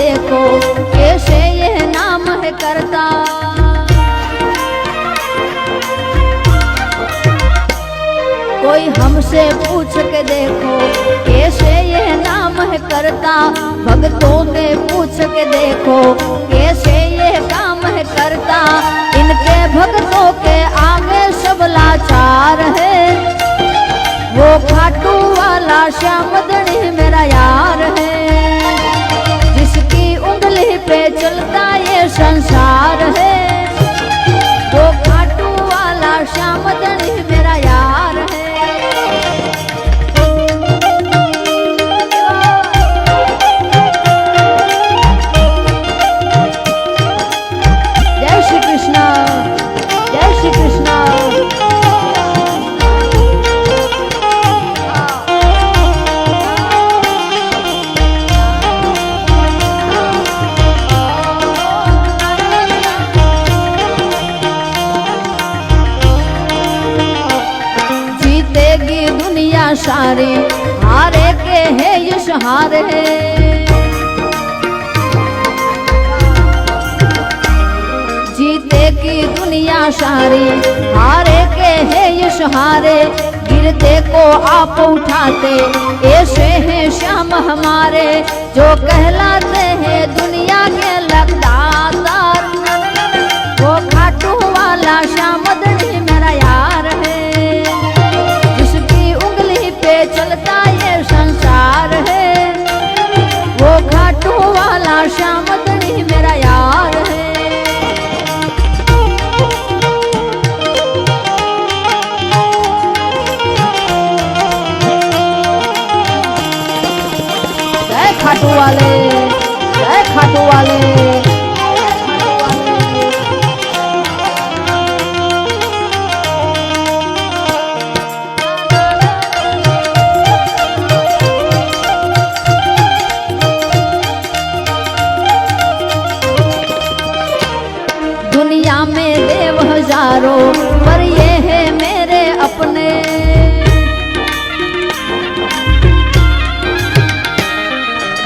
देखो कैसे ये नाम है करता। कोई हमसे पूछ के देखो कैसे ये नाम है करता। भक्तों से पूछ के देखो कैसे ये काम है करता। इनके भक्तों के आगे सब लाचार है। वो खाटू वाला श्यामदनी मेरा यार है, जिसकी उंगली पे चलता ये संसार है। वो खाटू वाला श्यामदनी मेरा यार है। जय श्री कृष्ण, जय श्री कृष्ण। सारे हारे के है यश हार है। जीते की दुनिया सारी हारे के है यश हारे। गिरते को आप उठाते ऐसे हैं श्याम हमारे, जो कहलाते हैं दुनिया के लगदातार। वो खाटू वाला श्यामदनी मेरा यार है, चलता ये संसार है। वो खाटू वाला श्यामदनी मेरा यार है। जय खाटू वाले, जय खाटू वाले। दुनिया में देव हजारों पर ये है मेरे अपने।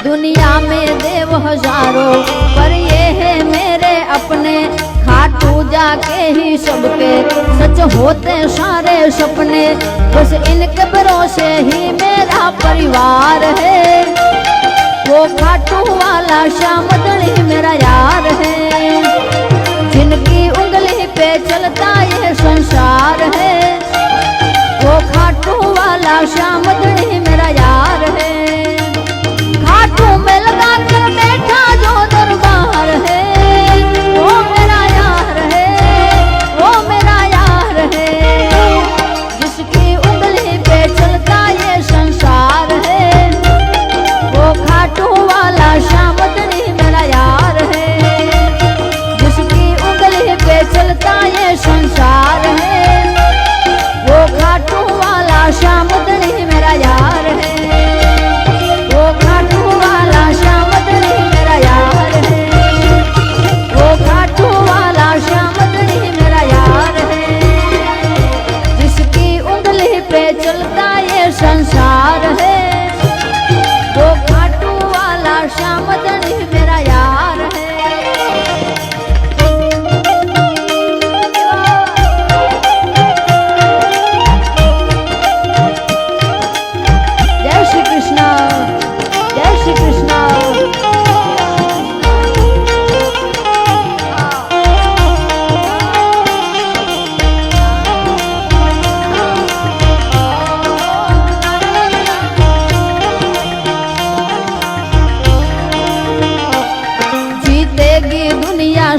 दुनिया में देव हजारों पर ये है मेरे अपने। खाटू जाके ही सबके सच होते सारे सपने। बस इनके भरोसे ही मेरा परिवार है। वो खाटू वाला श्यामदनी मेरा यार है, जिनकी उंगली पे चलता ये संसार है। वो खाटू वाला श्यामदनी मेरा यार है। खाटू में लगा कर बैठा जो दरबार है, वो मेरा यार है, वो मेरा यार है। जिसकी उंगली पे चलता ये संसार है। वो खाटू वाला श्यामदनी मेरा यार है, चलता ये संसार है। वो खाटू वाला श्यामदनी मेरा यार है। वो खाटू वाला श्यामदनी मेरा यार है। वो खाटू वाला श्यामदनी मेरा यार है, जिसकी उंगली पे चलता ये संसार है। वो खाटू वाला श्यामदनी मेरा यार है।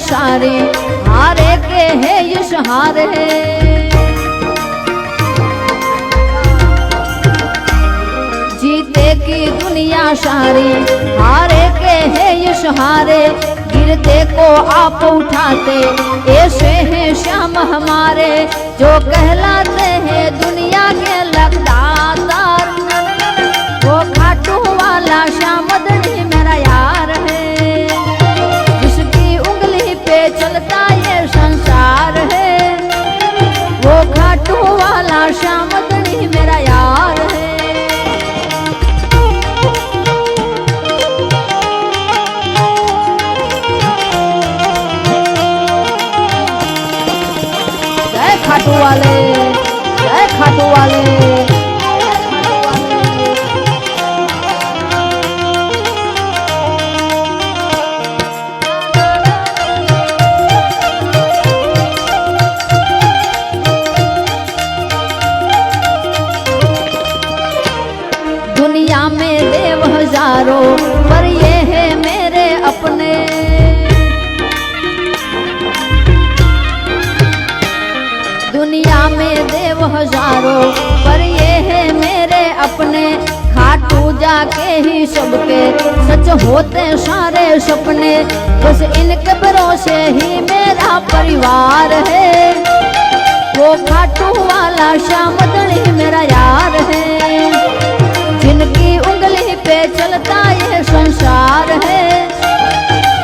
सारे हारे के है यश हार है। जीते की दुनिया सारी हारे के है यश हारे। गिरते को आप उठाते ऐसे हैं श्याम हमारे, जो कहलाते हैं दुनिया के लगदातार। वो खाटू वाला श्यामदनी मेरा यार है, चलता ये संसार है। वो खाटू वाला श्यामदनी मेरा यार है। खाटू वाले, जय खाटू वाले। दुनिया में देव हजारों पर ये है मेरे अपने। दुनिया में देव हजारों पर ये है मेरे अपने। खाटू जाके ही सबके सच होते सारे सपने। बस इनके भरोसे ही मेरा परिवार है। वो खाटू वाला श्याम धनी मेरा यार है। जिनकी उंगली पे चलता ये संसार है।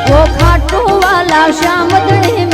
वो खाटू वाला श्याम धनी